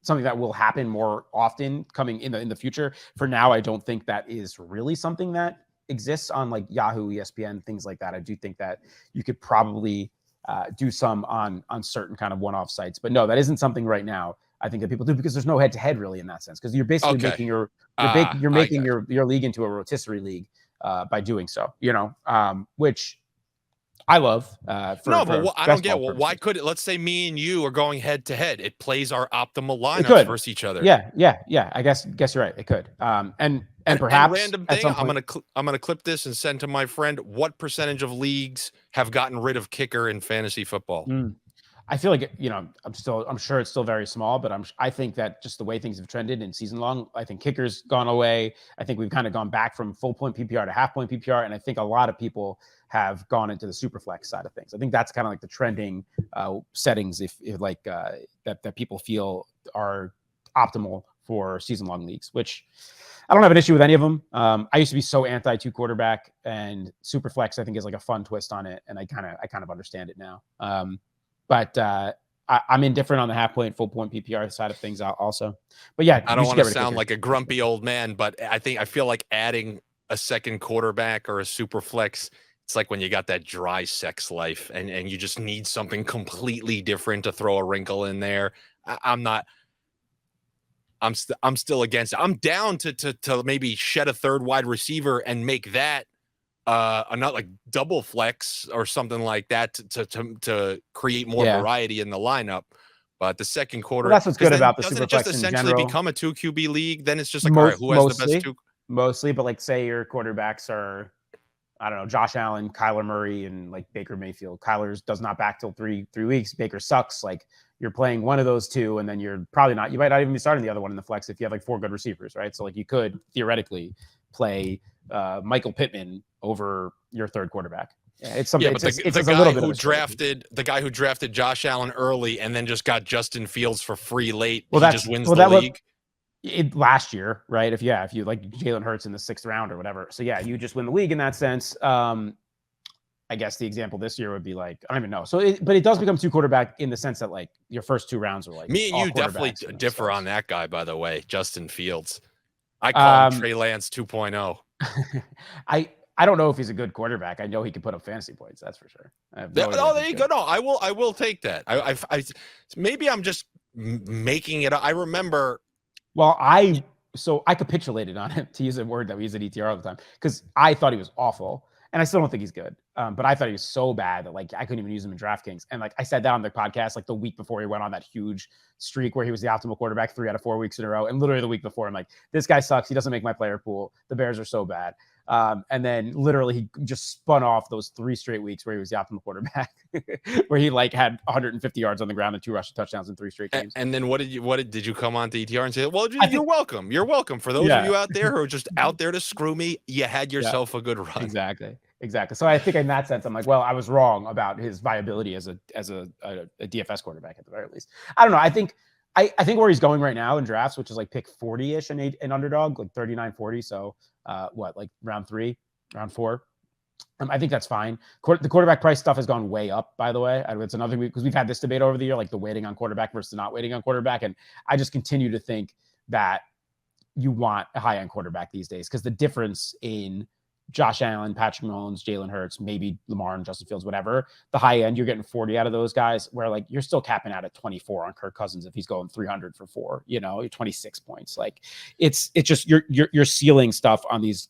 something that will happen more often coming in the future. For now, I don't think that is really something that exists on like Yahoo, ESPN, things like that. I do think that you could probably do some on certain kind of one-off sites, but no, that isn't something right now I think that people do, because there's no head-to-head really in that sense, because you're basically making your league into a rotisserie league by doing so, which I love. I don't get. Well, why could it? Let's say me and you are going head to head. It plays our optimal lineups versus each other. Yeah. I guess you're right. It could. And perhaps random thing. I'm gonna clip this and send to my friend. What percentage of leagues have gotten rid of kicker in fantasy football? I feel like I'm sure it's still very small, but I think that just the way things have trended in season long, I think kicker's gone away. I think we've kind of gone back from full point PPR to half point PPR, and I think a lot of people have gone into the super flex side of things. I think that's kind of like the trending settings, if that people feel are optimal for season long leagues, which I don't have an issue with any of them. I used to be so anti 2 quarterback, and super flex I think is like a fun twist on it, and I kind of understand it now. But I'm indifferent on the half point, full point PPR side of things also. But yeah, I don't want to sound like a grumpy old man, but I feel like adding a second quarterback or a super flex, it's like when you got that dry sex life and you just need something completely different to throw a wrinkle in there. I'm still against it. I'm down to maybe shed a third wide receiver and make that not like double flex or something like that to create more variety in the lineup. But the second quarter, that's what's good about the super flex just in essentially general. Become a 2 QB league? Then it's just like, all right, who has the best 2? Mostly, but like say your quarterbacks are, I don't know, Josh Allen, Kyler Murray, and like Baker Mayfield. Kyler's does not back till three weeks. Baker sucks. Like you're playing one of those 2, and then you're probably not. You might not even be starting the other one in the flex if you have like 4 good receivers, right? So like you could theoretically play Michael Pittman over your third quarterback. Yeah, it's something. Yeah, but the guy who drafted Josh Allen early and then just got Justin Fields for free late, he just wins the league. Last year, right? If you like Jalen Hurts in the 6th round or whatever. So yeah, you just win the league in that sense. I guess the example this year would be like, I don't even know. So, but it does become 2 quarterback in the sense that like your first 2 rounds are like Me and you definitely differ on that guy, by the way, Justin Fields. I call him Trey Lance 2.0. I don't know if he's a good quarterback. I know he can put up fantasy points. That's for sure. There you go. No, I will take that. I maybe I'm just making it. I remember. Well, I capitulated on him, to use a word that we use at ETR all the time, because I thought he was awful. And I still don't think he's good. But I thought he was so bad that like I couldn't even use him in DraftKings. And like I said that on the podcast like the week before he went on that huge streak where he was the optimal quarterback 3 out of 4 weeks in a row. And literally the week before, I'm like, this guy sucks. He doesn't make my player pool. The Bears are so bad. And then literally he just spun off those 3 straight weeks where he was the optimal quarterback, where he like had 150 yards on the ground and 2 rushing touchdowns in 3 straight games. And then what did you come on to ETR and say? Well, you're welcome. You're welcome. For those of you out there who are just out there to screw me, you had yourself a good run. Exactly. So I think in that sense, I'm like, well, I was wrong about his viability as a DFS quarterback at the very least. I don't know. I think where he's going right now in drafts, which is like pick 40-ish an underdog, like 39, 40. So like round 3, round 4. I think that's fine. The quarterback price stuff has gone way up, by the way. It's another week because we've had this debate over the year, like the waiting on quarterback versus not waiting on quarterback. And I just continue to think that you want a high-end quarterback these days because the difference in Josh Allen, Patrick Mahomes, Jalen Hurts, maybe Lamar and Justin Fields, whatever. The high end, you're getting 40 out of those guys, where like you're still capping out at 24 on Kirk Cousins if he's going 300 for 4. You know, you're 26 points. Like it's just you're ceiling stuff on these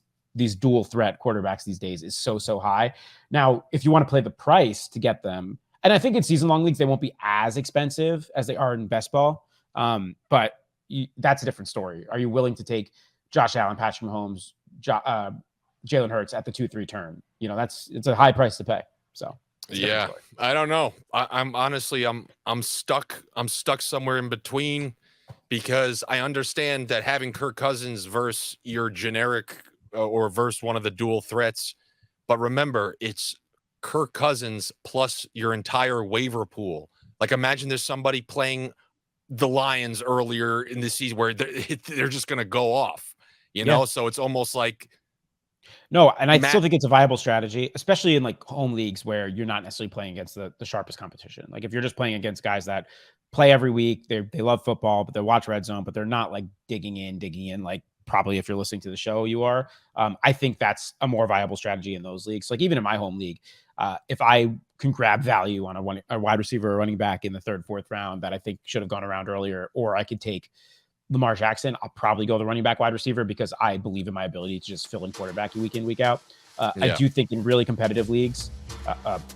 dual threat quarterbacks these days is so high. Now, if you want to play the price to get them, and I think in season long leagues they won't be as expensive as they are in best ball, but that's a different story. Are you willing to take Josh Allen, Patrick Mahomes, Jalen Hurts at the 2-3 turn? You know, it's a high price to pay. So yeah, I don't know. I'm honestly, I'm stuck. I'm stuck somewhere in between because I understand that having Kirk Cousins versus your generic or versus one of the dual threats, but remember it's Kirk Cousins plus your entire waiver pool. Like imagine there's somebody playing the Lions earlier in the season where they're just going to go off, you know? So it's almost like, no, and I still think it's a viable strategy, especially in like home leagues where you're not necessarily playing against the sharpest competition. Like if you're just playing against guys that play every week, they love football, but they watch Red Zone, but they're not like digging in like probably if you're listening to the show, you are. I think that's a more viable strategy in those leagues. Like even in my home league, if I can grab value on a wide receiver or running back in the 3rd, 4th round that I think should have gone around earlier, or I could take Lamar Jackson, I'll probably go the running back wide receiver because I believe in my ability to just fill in quarterback week in, week out. I do think in really competitive leagues,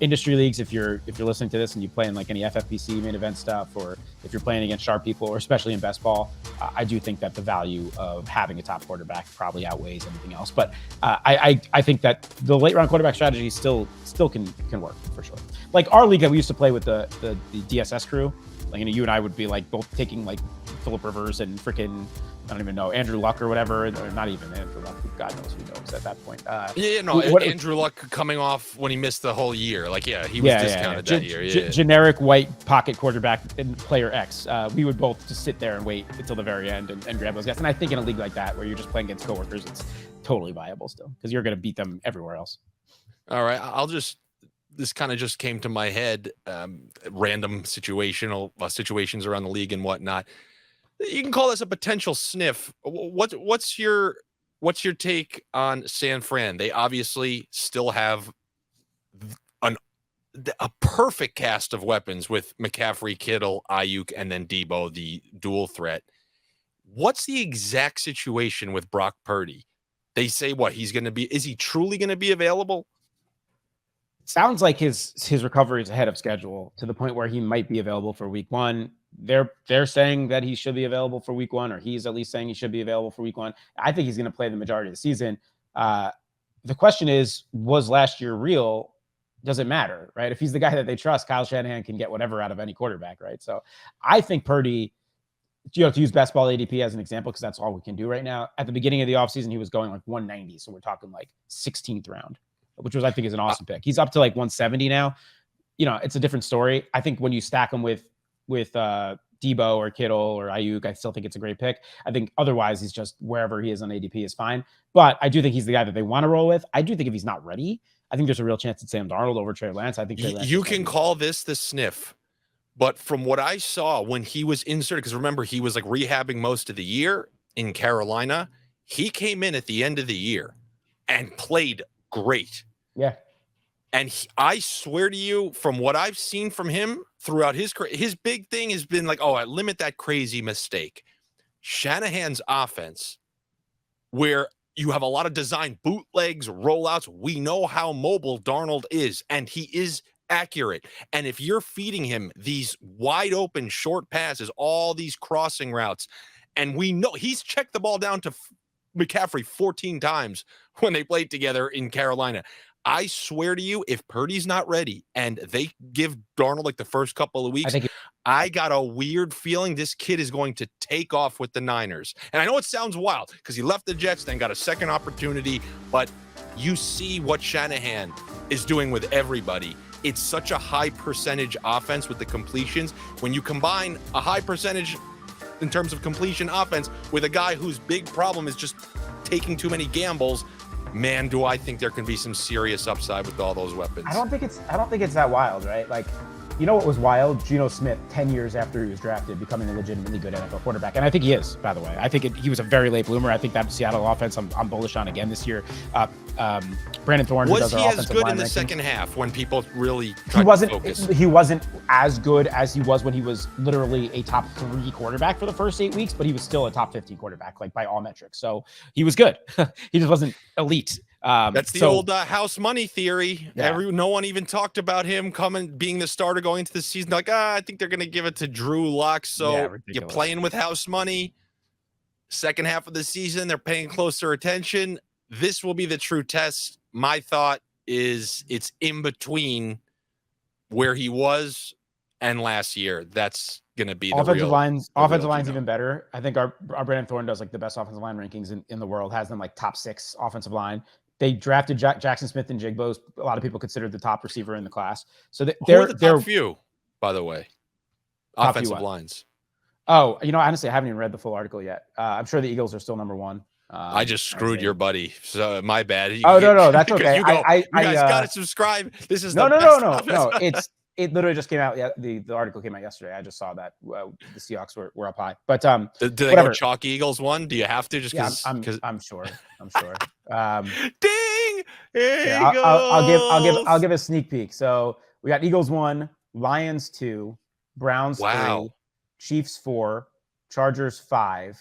industry leagues, if you're listening to this and you play in like any FFPC main event stuff, or if you're playing against sharp people, or especially in best ball, I do think that the value of having a top quarterback probably outweighs anything else. But I think that the late round quarterback strategy still can work for sure. Like our league that we used to play with the DSS crew, like, you know, you and I would be like both taking like Phillip Rivers and freaking, I don't even know, Andrew Luck or whatever, or not even Andrew Luck. God knows who knows at that point. Andrew Luck coming off when he missed the whole year. Like, he was discounted that year. Generic white pocket quarterback and player X. We would both just sit there and wait until the very end and grab those guys. And I think in a league like that, where you're just playing against coworkers, it's totally viable still because you're going to beat them everywhere else. All right. This kind of just came to my head, random situations around the league and whatnot. You can call this a potential sniff. What's your take on San Fran? They obviously still have a perfect cast of weapons with McCaffrey, Kittle, Ayuk, and then Debo, the dual threat. What's the exact situation with Brock Purdy? They say he's going to be. Is he truly going to be available? Sounds like his recovery is ahead of schedule to the point where he might be available for week 1. They're saying that he should be available for week 1, or he's at least saying he should be available for week 1. I think he's going to play the majority of the season. The question is, was last year real? Does it matter, right? If he's the guy that they trust, Kyle Shanahan can get whatever out of any quarterback, right? So I think Purdy, to use best ball ADP as an example, because that's all we can do right now. At the beginning of the offseason, he was going like 190. So we're talking like 16th round, which I think is an awesome pick. He's up to like 170 now. You know, it's a different story. I think when you stack him with Debo or Kittle or Ayuk, I still think it's a great pick. I think otherwise he's just wherever he is on ADP is fine. But I do think he's the guy that they want to roll with. I do think if he's not ready, I think there's a real chance that Sam Darnold over Trey Lance. I think Trey Lance you can call this the sniff, but from what I saw when he was inserted, because remember he was like rehabbing most of the year in Carolina, he came in at the end of the year and played great. Yeah. And I swear to you, from what I've seen from him throughout his career, his big thing has been like, I limit that crazy mistake. Shanahan's offense, where you have a lot of design bootlegs, rollouts. We know how mobile Darnold is, and he is accurate. And if you're feeding him these wide open short passes, all these crossing routes, and we know he's checked the ball down to McCaffrey 14 times when they played together in Carolina. I swear to you, if Purdy's not ready and they give Darnold like the first couple of weeks, I got a weird feeling this kid is going to take off with the Niners. And I know it sounds wild because he left the Jets, then got a second opportunity, but you see what Shanahan is doing with everybody. It's such a high percentage offense with the completions. When you combine a high percentage in terms of completion offense with a guy whose big problem is just taking too many gambles, man, do I think there can be some serious upside with all those weapons. I don't think it's that wild, right? Like, you know what was wild? Geno Smith, 10 years after he was drafted, becoming a legitimately good NFL quarterback. And I think he is, by the way. I think he was a very late bloomer. I think that Seattle offense I'm bullish on again this year. Brandon Thorne, was he as good in the second half when people really tried to focus? He wasn't as good as he was when he was literally a top 3 quarterback for the first 8 weeks, but he was still a top 15 quarterback, like by all metrics. So he was good. He just wasn't elite. That's the old house money theory. Yeah. No one even talked about him being the starter going into the season. Like, I think they're going to give it to Drew Lock. So you're playing with house money. Second half of the season, they're paying closer attention. This will be the true test. My thought is it's in between where he was and last year. That's going to be the offensive line's real even better. I think our Brandon Thorne does like the best offensive line rankings in the world, has them like top 6 offensive line. They drafted Jackson Smith and Jigbo. A lot of people considered the top receiver in the class. So they're the top few, by the way, offensive lines. Oh, honestly, I haven't even read the full article yet. I'm sure the Eagles are still number 1. I just screwed your buddy, so my bad. No, that's okay. You guys gotta subscribe. This is no. It literally just came out. Yeah, the article came out yesterday. I just saw that the Seahawks were up high. But do they go chalk Eagles one? Do you have to just because? Yeah, I'm sure. Ding! Yeah, I'll give a sneak peek. So we got Eagles 1, Lions 2, Browns 3, Chiefs 4, Chargers 5.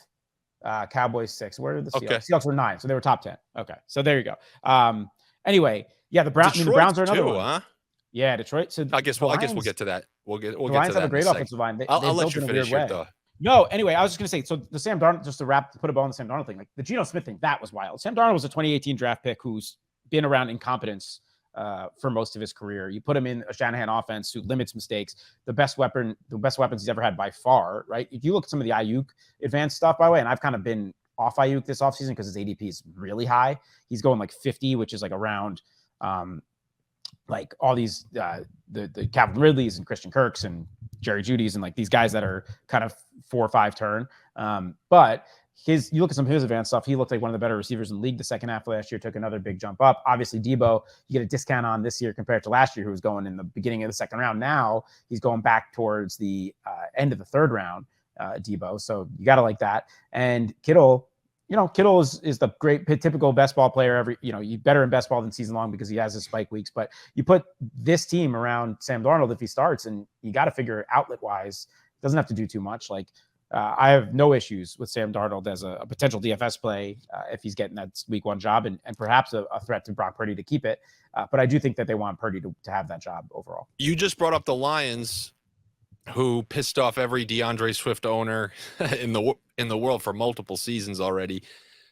Cowboys 6. Where did the Seahawks? Okay. Seahawks were 9, so they were top 10. Okay, so there you go. Anyway, yeah, the Browns are another one. Huh? Yeah, Detroit. So I guess we'll get to that. We'll get to that. Lions have a great offensive line. I'll let you finish it though. No, anyway, I was just gonna say. So the Sam Darnold, just to put a bow on the Sam Darnold thing, like the Geno Smith thing, that was wild. Sam Darnold was a 2018 draft pick who's been around incompetence for most of his career. You put him in a Shanahan offense who limits mistakes. The best weapons he's ever had by far, right? If you look at some of the Ayuk advanced stuff, by the way, and I've kind of been off Ayuk this offseason because his ADP is really high. He's going like 50, which is like around like all these the Calvin Ridleys and Christian Kirks and Jerry Jeudy's and like these guys that are kind of 4 or 5 turn. But you look at some of his advanced stuff, he looked like one of the better receivers in the league the second half of last year, took another big jump up. Obviously, Debo, you get a discount on this year compared to last year, who was going in the beginning of the second round. Now he's going back towards the end of the third round, Debo. So you got to like that. And Kittle, Kittle is the great typical best ball player. You better in best ball than season long because he has his spike weeks. But you put this team around Sam Darnold if he starts, and you got to figure outlet wise, doesn't have to do too much. Like I have no issues with Sam Darnold as a potential DFS play if he's getting that week 1 job and perhaps a threat to Brock Purdy to keep it. But I do think that they want Purdy to have that job overall. You just brought up the Lions, who pissed off every DeAndre Swift owner in the world for multiple seasons already.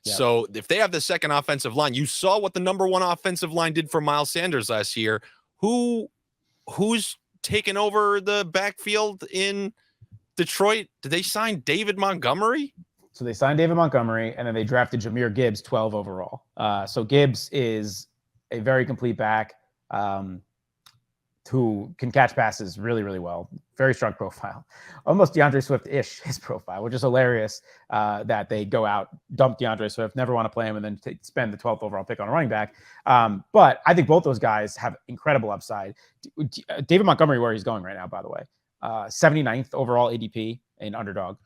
Yep. So if they have the second offensive line, you saw what the number 1 offensive line did for Miles Sanders last year. Who's taken over the backfield in Detroit? Did they sign David Montgomery? So they signed David Montgomery, and then they drafted Jahmyr Gibbs 12 overall. So Gibbs is a very complete back. who can catch passes really, really well. Very strong profile. Almost DeAndre Swift-ish, his profile, which is hilarious that they go out, dump DeAndre Swift, never want to play him, and then spend the 12th overall pick on a running back. But I think both those guys have incredible upside. David Montgomery, where he's going right now, by the way, 79th overall ADP in underdog,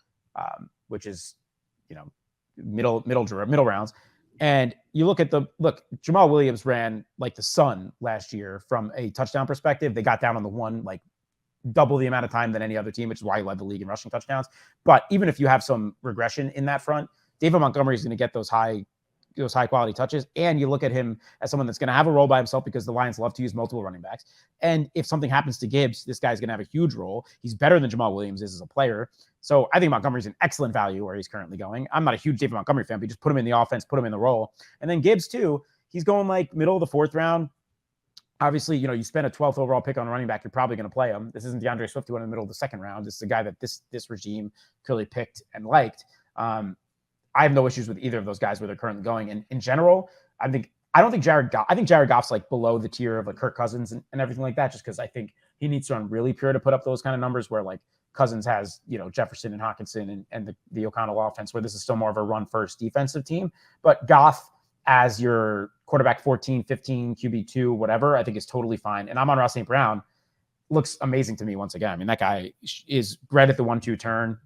which is, middle rounds. And you look Jamal Williams ran like the sun last year from a touchdown perspective. They got down on the one, like double the amount of time than any other team, which is why he led the league in rushing touchdowns. But even if you have some regression in that front, David Montgomery is going to get those high quality touches. And you look at him as someone that's going to have a role by himself because the Lions love to use multiple running backs. And if something happens to Gibbs, this guy's going to have a huge role. He's better than Jamal Williams is as a player. So I think Montgomery's an excellent value where he's currently going. I'm not a huge David Montgomery fan, but just put him in the offense, put him in the role. And then Gibbs too, he's going like middle of the 4th round. Obviously, you spend a 12th overall pick on a running back, you're probably going to play him. This isn't DeAndre Swift who went in the middle of the 2nd round. This is a guy that this regime clearly picked and liked. I have no issues with either of those guys where they're currently going. And in general, I think Jared Goff's like below the tier of like Kirk Cousins and everything like that, just because I think he needs to run really pure to put up those kind of numbers where like Cousins has, Jefferson and Hawkinson and the O'Connell offense, where this is still more of a run first defensive team. But Goff as your quarterback 14, 15, QB2, whatever, I think is totally fine. And Amon-Ra St. Brown looks amazing to me once again. I mean, that guy is great at the 1-2 turn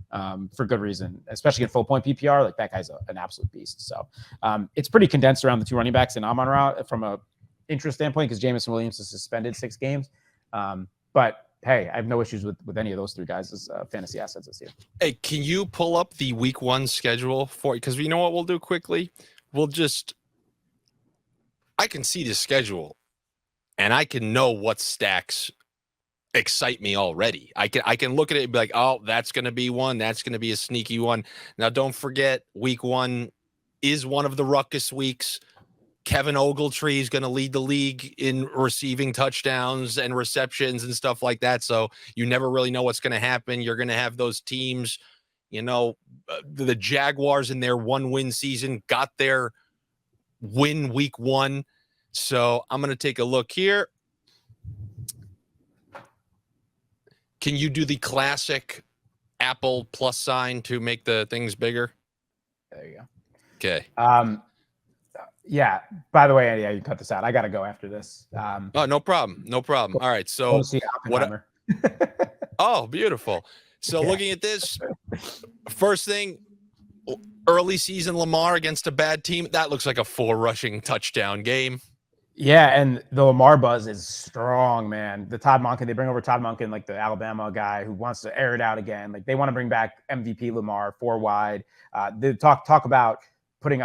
for good reason, especially in full point PPR. Like that guy's an absolute beast. So it's pretty condensed around the 2 running backs in Amon-Ra from a interest standpoint because Jameson Williams is suspended 6 games. But hey, I have no issues with any of those 3 guys as fantasy assets this year. Hey, can you pull up the week 1 schedule for you? Because you know what we'll do quickly? I can see the schedule and I can know what stacks excite me already. I can look at it and be like, oh, that's going to be one. That's going to be a sneaky one. Now, don't forget, week 1 is one of the ruckus weeks. Kevin Ogletree is going to lead the league in receiving touchdowns and receptions and stuff like that. So you never really know what's going to happen. You're going to have those teams, the Jaguars in their 1-win season got their win week 1. So I'm going to take a look here. Can you do the classic Apple plus sign to make the things bigger? There you go. Okay. Yeah. By the way, yeah, you cut this out. I got to go after this. Oh, no problem. No problem. All right. So what? Oh, beautiful. So looking at this, first thing, early season Lamar against a bad team. That looks like a 4 rushing touchdown game. Yeah, and the Lamar buzz is strong, man. They bring over Todd Monken, like the Alabama guy who wants to air it out again. Like they want to bring back MVP Lamar 4 wide. They talk about putting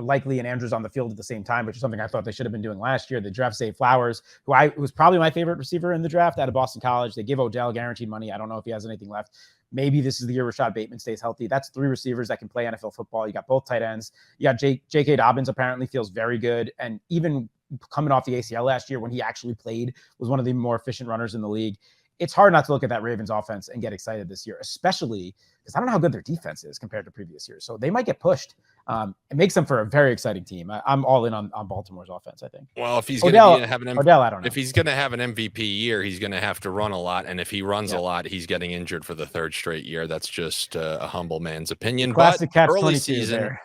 Likely and Andrews on the field at the same time, which is something I thought they should have been doing last year. They draft Zay Flowers, who was probably my favorite receiver in the draft out of Boston College. They give Odell guaranteed money. I don't know if he has anything left. Maybe this is the year Rashad Bateman stays healthy. That's 3 receivers that can play NFL football. You got both tight ends. You got J.K. Dobbins apparently feels very good. And even coming off the ACL last year when he actually played, was one of the more efficient runners in the league. It's hard not to look at that Ravens offense and get excited this year, especially because I don't know how good their defense is compared to previous years. So they might get pushed. It makes them for a very exciting team. I'm all in on Baltimore's offense, I think. Well, if he's going to have Odell, I don't know. If he's going to have an MVP year, he's going to have to run a lot. And if he runs a lot, he's getting injured for the 3rd straight year. That's just a humble man's opinion. Classic but early season,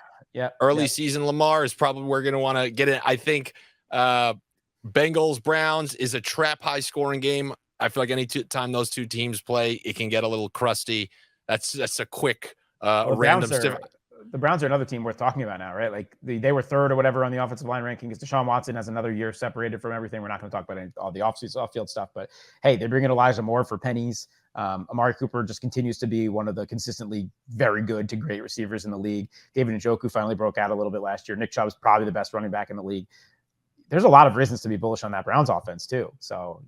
season Lamar is probably we're going to want to get it. I think Bengals Browns is a trap high scoring game. I feel like any time those 2 teams play, it can get a little crusty. That's a quick random stiff. The Browns are another team worth talking about now, right? Like they were 3rd or whatever on the offensive line rankings. Deshaun Watson has another year separated from everything. We're not going to talk about all the off-field stuff, but hey, they bring in Elijah Moore for pennies. Amari Cooper just continues to be one of the consistently very good to great receivers in the league. David Njoku finally broke out a little bit last year. Nick Chubb is probably the best running back in the league. There's a lot of reasons to be bullish on that Browns offense too. So,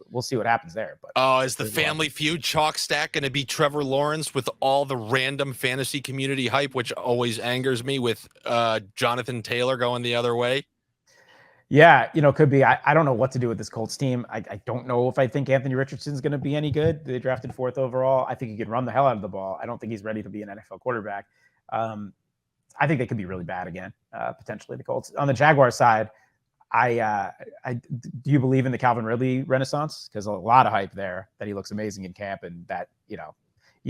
we'll see what happens there. But is the Family Feud chalk stack going to be Trevor Lawrence with all the random fantasy community hype, which always angers me with Jonathan Taylor going the other way? Yeah, could be. I don't know what to do with this Colts team. I don't know if I think Anthony Richardson's going to be any good. They drafted 4th overall. I think he can run the hell out of the ball. I don't think he's ready to be an NFL quarterback. I think they could be really bad again, potentially the Colts. On the Jaguars side, Do you believe in the Calvin Ridley renaissance? Because a lot of hype there that he looks amazing in camp, and that you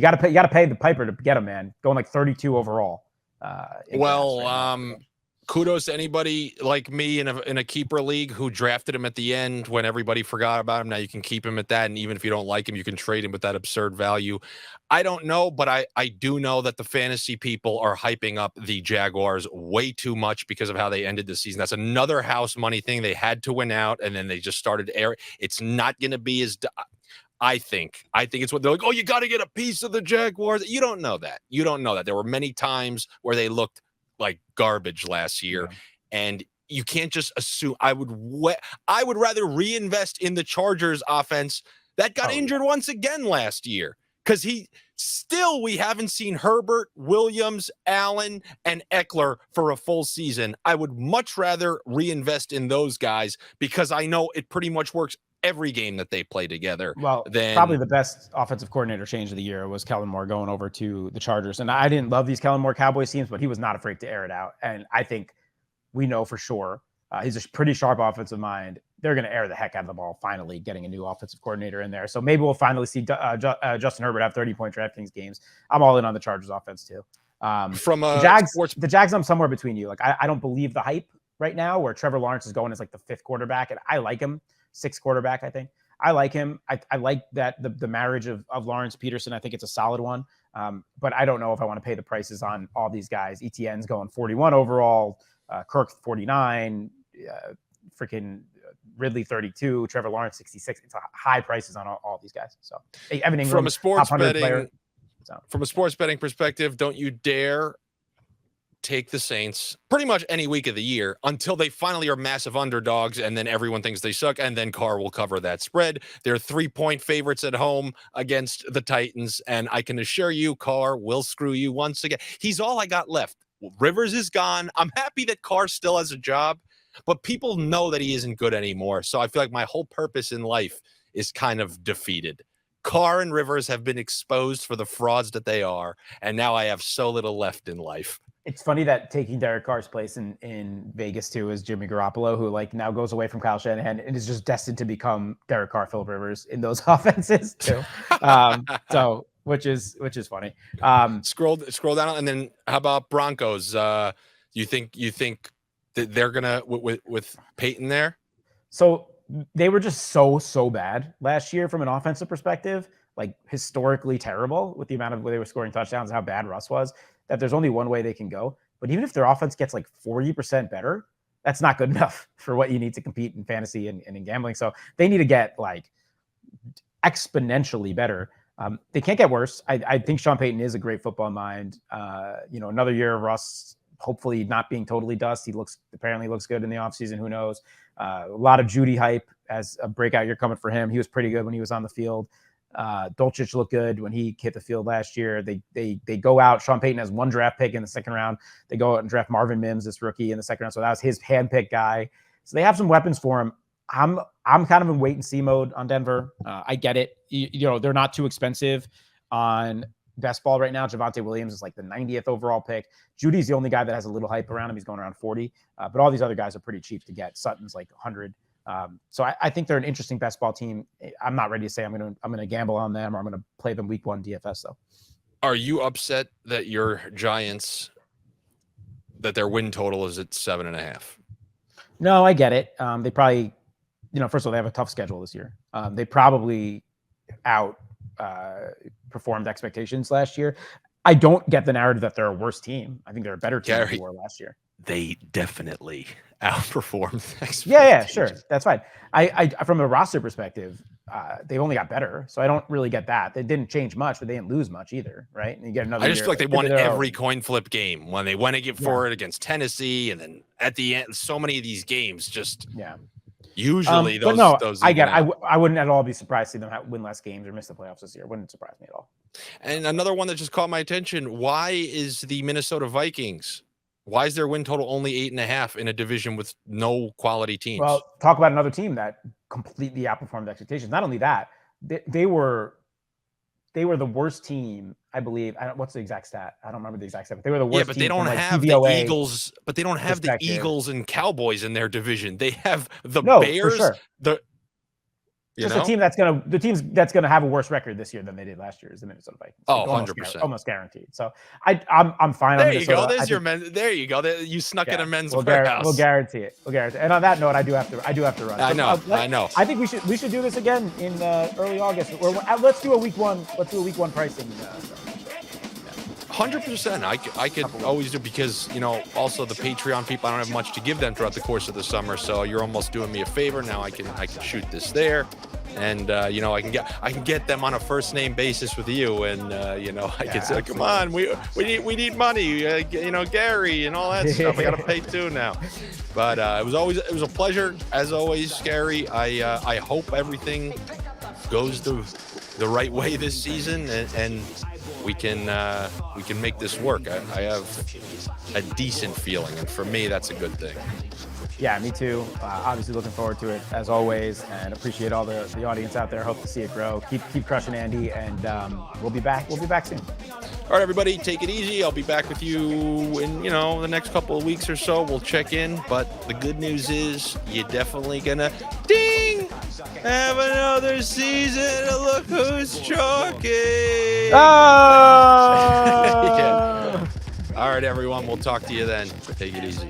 got to pay the piper to get him, man. Going like 32 overall. Kudos to anybody like me in a keeper league who drafted him at the end when everybody forgot about him. Now you can keep him at that, and even if you don't like him, you can trade him with that absurd value. I don't know, but I do know that the fantasy people are hyping up the Jaguars way too much because of how they ended the season. That's another house money thing. They had to win out, and then they just started air. It's not going to be as I think it's what they're like, oh, you got to get a piece of the Jaguars. You don't know that. There were many times where they looked like garbage last year, and you can't just assume. I would rather reinvest in the Chargers offense that got injured once again last year, because we haven't seen Herbert, Williams, Allen, and Eckler for a full season. I would much rather reinvest in those guys because I know it pretty much works every game that they play together. Well, probably the best offensive coordinator change of the year was Kellen Moore going over to the Chargers. And I didn't love these Kellen Moore Cowboys teams, but he was not afraid to air it out. And I think we know for sure he's a pretty sharp offensive mind. They're going to air the heck out of the ball, finally getting a new offensive coordinator in there. So maybe we'll finally see Justin Herbert have 30-point DraftKings games. I'm all in on the Chargers offense too. The Jags, I'm somewhere between you. Like I don't believe the hype right now where Trevor Lawrence is going as like the 5th quarterback, and I like him. 6th quarterback, I think. I like him. I like that the marriage of Lawrence Peterson. I think it's a solid one. But I don't know if I want to pay the prices on all these guys. ETN's going 41 overall, Kirk 49, freaking Ridley 32, Trevor Lawrence 66. It's high prices on all these guys. So Evan Ingram, from a sports betting perspective, don't you dare take the Saints pretty much any week of the year until they finally are massive underdogs, and then everyone thinks they suck, and then Carr will cover that spread. They're 3-point favorites at home against the Titans, and I can assure you Carr will screw you once again. He's all I got left. Rivers is gone. I'm happy that Carr still has a job, but people know that he isn't good anymore, so I feel like my whole purpose in life is kind of defeated. Carr and Rivers have been exposed for the frauds that they are, and now I have so little left in life. It's funny that taking Derek Carr's place in Vegas too is Jimmy Garoppolo, who like now goes away from Kyle Shanahan and is just destined to become Derek Carr, Phillip Rivers in those offenses too. So which is funny. Scroll down, and then how about Broncos? You think that they're gonna with Peyton there? So they were just so bad last year from an offensive perspective, like historically terrible with the amount of where they were scoring touchdowns, how bad Russ was, that there's only one way they can go. But even if their offense gets like 40% better, that's not good enough for what you need to compete in fantasy and in gambling. So they need to get like exponentially better. They can't get worse. I think Sean Payton is a great football mind. Another year of Russ, hopefully not being totally dust. He apparently looks good in the offseason. Who knows? A lot of Judy hype as a breakout year coming for him. He was pretty good when he was on the field. Dolchich looked good when he hit the field last year. They go out. Sean Payton has 1 draft pick in the 2nd round. They go out and draft Marvin Mims, this rookie, in the 2nd round. So that was his handpicked guy. So they have some weapons for him. I'm kind of in wait and see mode on Denver. I get it. They're not too expensive on best ball right now. Javonte Williams is like the 90th overall pick. Judy's the only guy that has a little hype around him. He's going around 40. But all these other guys are pretty cheap to get. Sutton's like 100. So I think they're an interesting best ball team. I'm not ready to say I'm gonna gamble on them or I'm gonna play them week 1 DFS though. Are you upset that your Giants, that their win total is at 7.5? No, I get it. They probably, first of all, they have a tough schedule this year. They probably performed expectations last year. I don't get the narrative that they're a worse team. I think they're a better team than they were last year. They definitely outperformed expectations. Yeah, sure. That's fine. I from a roster perspective, they only got better. So I don't really get that. They didn't change much, but they didn't lose much either, right? And you get another I just year, feel like they won every coin flip game when they went for it against Tennessee, and then at the end, so many of these games just usually those. But no, I get it. I wouldn't at all be surprised to see them win less games or miss the playoffs this year. Wouldn't surprise me at all. And another one that just caught my attention: why is the Minnesota Vikings? Why is their win total only 8.5 in a division with no quality teams? Well, talk about another team that completely outperformed expectations. Not only that, they were they were the worst team, I believe. What's the exact stat? I don't remember the exact stat. But they were the worst. Yeah, but they don't have the Eagles. But they don't have the Eagles and Cowboys in their division. They have the Bears. For sure. The team that's gonna have a worse record this year than they did last year is the Minnesota Vikings. Oh, 100%. Almost guaranteed. So I'm fine on Minnesota. There you go. There's your men. There you go. You snuck in a men's warehouse. We'll guarantee it. And on that note, I do have to run. I know. I know. I think we should do this again in early August. Let's do a week one. Let's do a week one pricing. 100%. I could always do, because also the Patreon people, I don't have much to give them throughout the course of the summer, so you're almost doing me a favor. Now I can shoot this there, and I can get them on a first name basis with you, and I can say, come on, we need money, Gary and all that stuff. I gotta pay too now. But it was a pleasure as always, Gary. I hope everything goes the right way this season, and we can make this work. I have a decent feeling, and for me, that's a good thing. Yeah, me too. Obviously looking forward to it as always, and appreciate all the audience out there. Hope to see it grow. Keep crushing, Andy, and we'll be back soon. All right, everybody, take it easy. I'll be back with you in the next couple of weeks or so. We'll check in, but the good news is you're definitely gonna have another season. Look who's talking. Yeah. All right, everyone. We'll talk to you then. Take it easy.